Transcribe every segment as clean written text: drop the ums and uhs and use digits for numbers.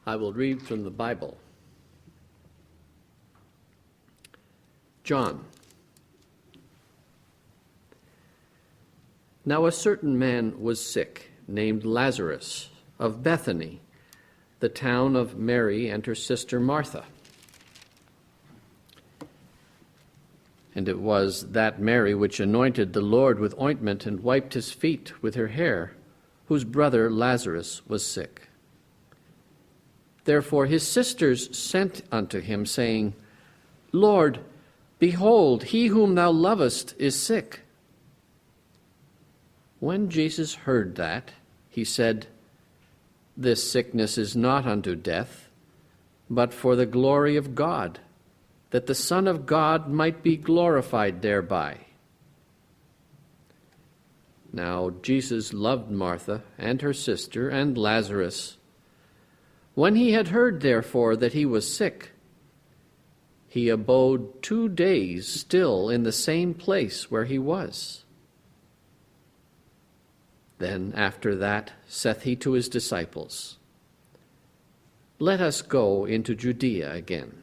I will read from the Bible. John. Now a certain man was sick, named Lazarus, of Bethany, the town of Mary and her sister Martha. And it was that Mary which anointed the Lord with ointment and wiped his feet with her hair, whose brother Lazarus was sick. Therefore his sisters sent unto him, saying, Lord, behold, he whom thou lovest is sick. When Jesus heard that, he said, This sickness is not unto death, but for the glory of God, that the Son of God might be glorified thereby. Now Jesus loved Martha and her sister and Lazarus. When he had heard, therefore, that he was sick, he abode 2 days still in the same place where he was. Then after that saith he to his disciples, Let us go into Judea again.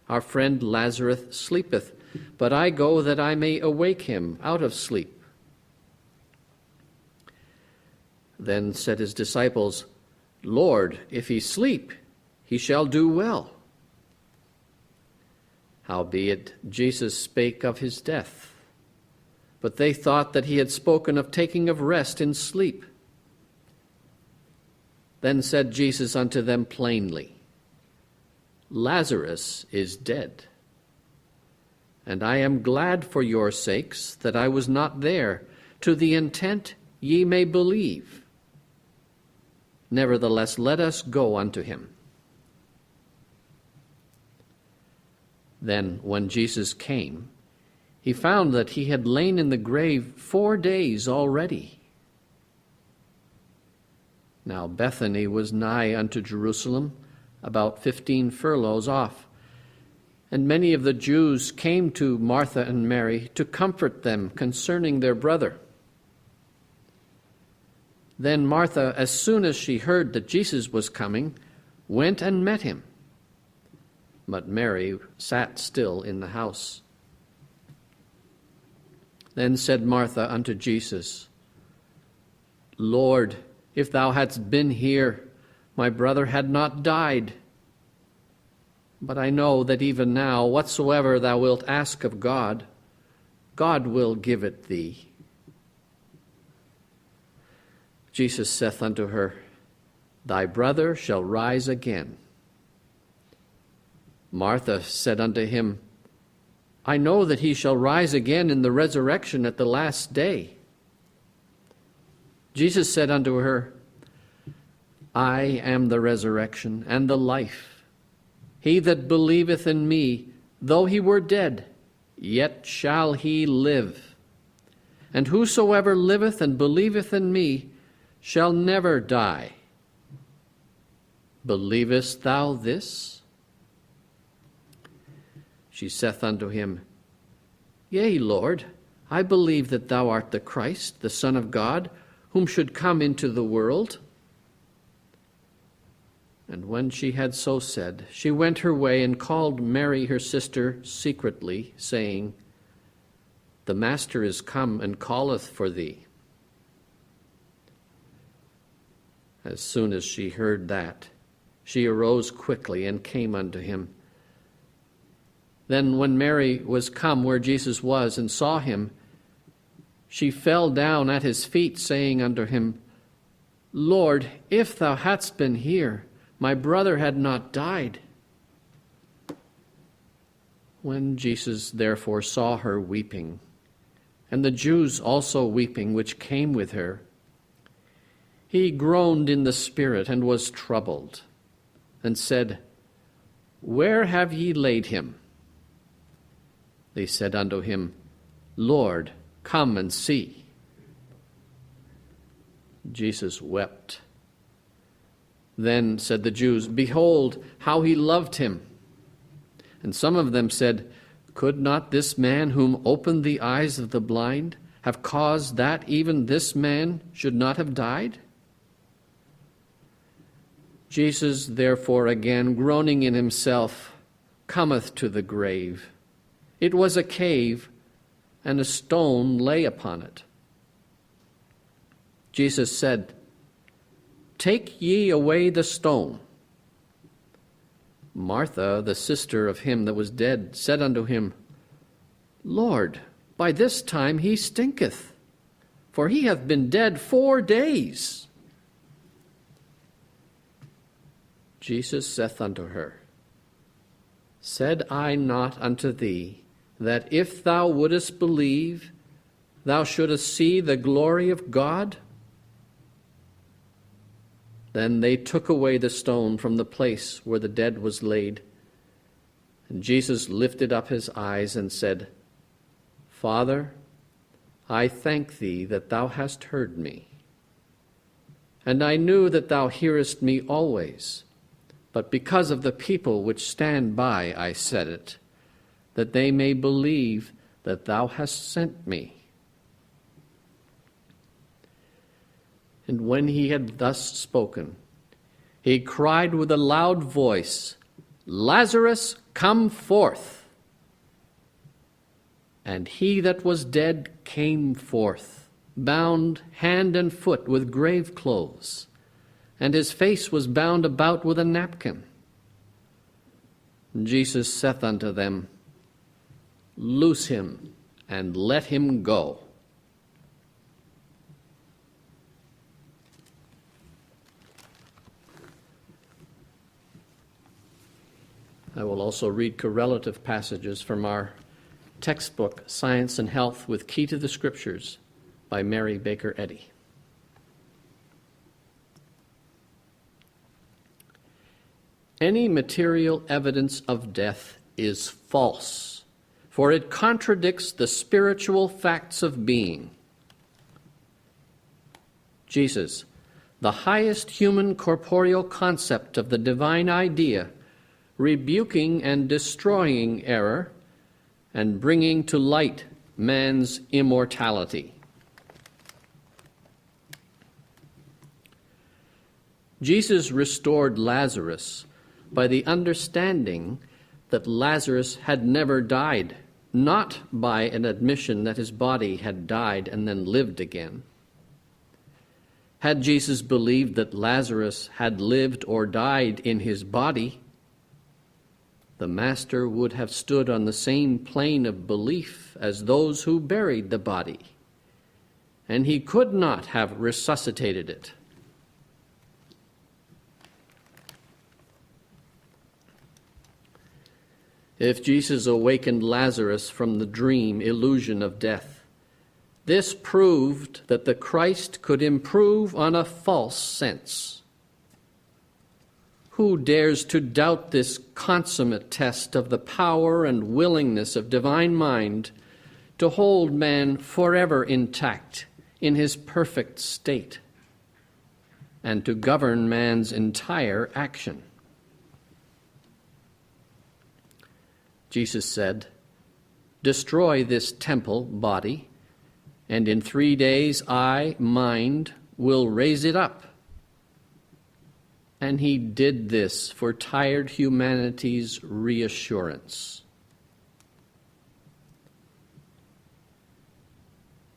Our friend Lazarus sleepeth, but I go that I may awake him out of sleep. Then said his disciples, Lord, if he sleep, he shall do well. Howbeit Jesus spake of his death, but they thought that he had spoken of taking of rest in sleep. Then said Jesus unto them plainly, Lazarus is dead, and I am glad for your sakes that I was not there, to the intent ye may believe. Nevertheless, let us go unto him. Then, when Jesus came, he found that he had lain in the grave 4 days already. Now Bethany was nigh unto Jerusalem, about 15 furlongs off, and many of the Jews came to Martha and Mary to comfort them concerning their brother. Then Martha, as soon as she heard that Jesus was coming, went and met him. But Mary sat still in the house. Then said Martha unto Jesus, Lord, if thou hadst been here, my brother had not died. But I know that even now, whatsoever thou wilt ask of God, God will give it thee. Jesus saith unto her, Thy brother shall rise again. Martha said unto him, I know that he shall rise again in the resurrection at the last day. Jesus said unto her, I am the resurrection and the life. He that believeth in me, though he were dead, yet shall he live. And whosoever liveth and believeth in me shall never die. Believest thou this? She saith unto him, Yea, Lord, I believe that thou art the Christ, the Son of God, whom should come into the world. And when she had so said, she went her way and called Mary her sister secretly, saying, The Master is come and calleth for thee. As soon as she heard that, she arose quickly and came unto him. Then when Mary was come where Jesus was and saw him, she fell down at his feet, saying unto him, Lord, if thou hadst been here, my brother had not died. When Jesus therefore saw her weeping, and the Jews also weeping which came with her, he groaned in the spirit and was troubled, and said, Where have ye laid him? They said unto him, Lord, come and see. Jesus wept. Then said the Jews, Behold, how he loved him. And some of them said, Could not this man whom opened the eyes of the blind have caused that even this man should not have died? Jesus, therefore, again, groaning in himself, cometh to the grave. It was a cave, and a stone lay upon it. Jesus said, Take ye away the stone. Martha, the sister of him that was dead, said unto him, Lord, by this time he stinketh, for he hath been dead 4 days. Jesus saith unto her, Said I not unto thee, that if thou wouldest believe, thou shouldest see the glory of God? Then they took away the stone from the place where the dead was laid. And Jesus lifted up his eyes and said, Father, I thank thee that thou hast heard me. And I knew that thou hearest me always. But because of the people which stand by, I said it, that they may believe that thou hast sent me. And when he had thus spoken, he cried with a loud voice, Lazarus, come forth. And he that was dead came forth, bound hand and foot with grave clothes, and his face was bound about with a napkin. And Jesus saith unto them, Loose him, and let him go. I will also read correlative passages from our textbook, Science and Health with Key to the Scriptures, by Mary Baker Eddy. Any material evidence of death is false, for it contradicts the spiritual facts of being. Jesus, the highest human corporeal concept of the divine idea, rebuking and destroying error, and bringing to light man's immortality. Jesus restored Lazarus by the understanding that Lazarus had never died, not by an admission that his body had died and then lived again. Had Jesus believed that Lazarus had lived or died in his body, the Master would have stood on the same plane of belief as those who buried the body, and he could not have resuscitated it. If Jesus awakened Lazarus from the dream illusion of death, this proved that the Christ could improve on a false sense. Who dares to doubt this consummate test of the power and willingness of divine mind to hold man forever intact in his perfect state and to govern man's entire action? Jesus said, Destroy this temple body, and in 3 days I, mind, will raise it up. And he did this for tired humanity's reassurance.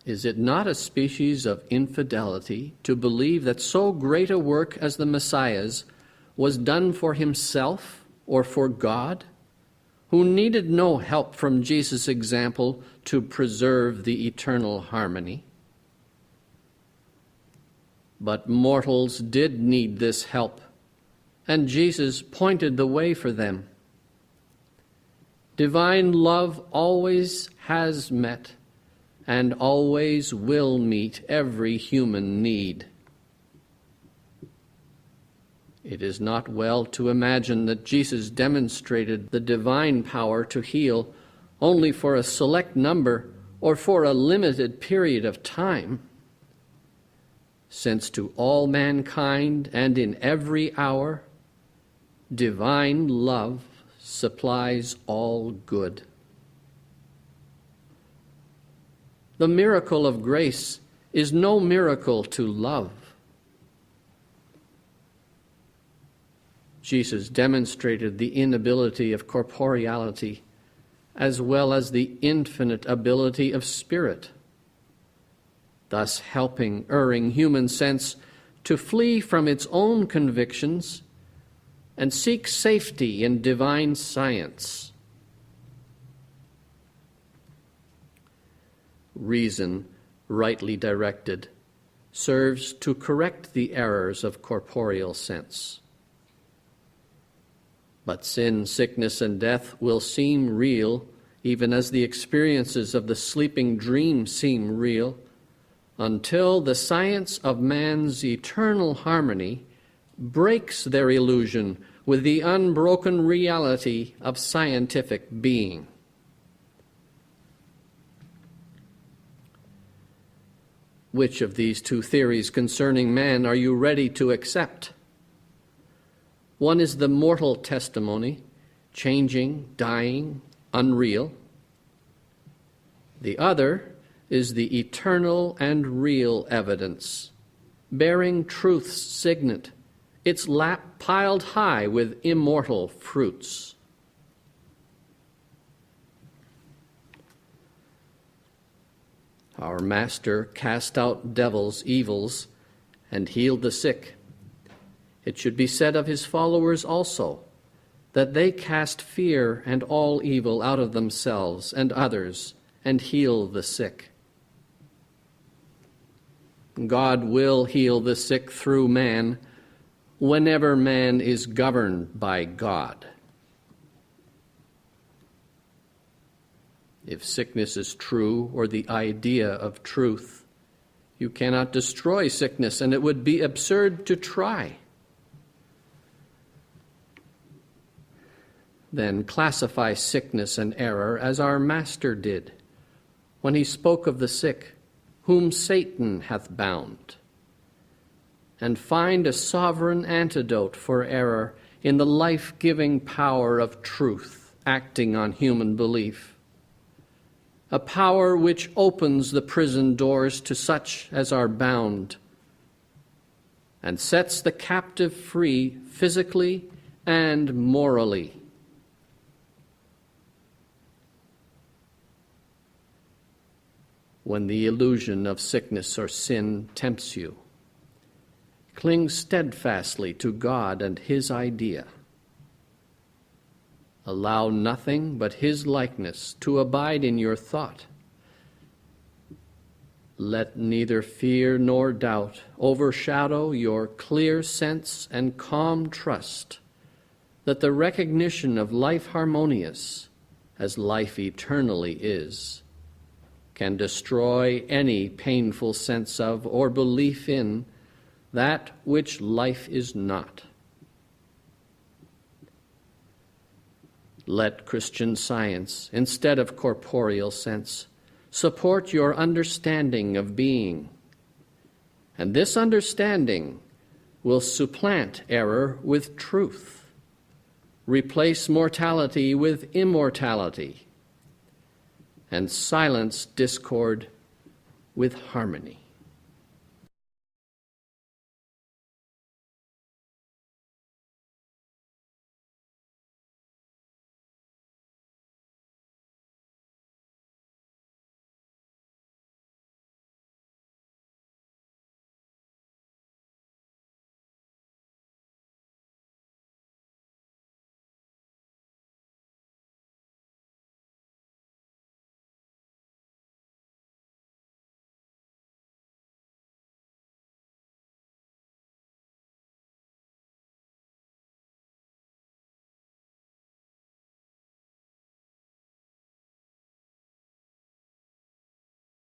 Is it not a species of infidelity to believe that so great a work as the Messiah's was done for himself or for God, who needed no help from Jesus' example to preserve the eternal harmony? But mortals did need this help, and Jesus pointed the way for them. Divine love always has met and always will meet every human need. It is not well to imagine that Jesus demonstrated the divine power to heal only for a select number or for a limited period of time, since to all mankind and in every hour, divine love supplies all good. The miracle of grace is no miracle to love. Jesus demonstrated the inability of corporeality as well as the infinite ability of spirit, thus helping erring human sense to flee from its own convictions and seek safety in divine science. Reason, rightly directed, serves to correct the errors of corporeal sense. But sin, sickness, and death will seem real, even as the experiences of the sleeping dream seem real, until the science of man's eternal harmony breaks their illusion with the unbroken reality of scientific being. Which of these two theories concerning man are you ready to accept? One is the mortal testimony, changing, dying, unreal. The other is the eternal and real evidence, bearing truth's signet, its lap piled high with immortal fruits. Our Master cast out devils' evils and healed the sick. It should be said of his followers also, that they cast fear and all evil out of themselves and others and heal the sick. God will heal the sick through man whenever man is governed by God. If sickness is true, or the idea of truth, you cannot destroy sickness, and it would be absurd to try. Then classify sickness and error as our Master did when he spoke of the sick, whom Satan hath bound, and find a sovereign antidote for error in the life-giving power of truth acting on human belief, a power which opens the prison doors to such as are bound and sets the captive free physically and morally. When the illusion of sickness or sin tempts you, cling steadfastly to God and his idea. Allow nothing but his likeness to abide in your thought. Let neither fear nor doubt overshadow your clear sense and calm trust that the recognition of life harmonious, as life eternally is, can destroy any painful sense of or belief in that which life is not. Let Christian science, instead of corporeal sense, support your understanding of being, and this understanding will supplant error with truth, replace mortality with immortality, and silence discord with harmony.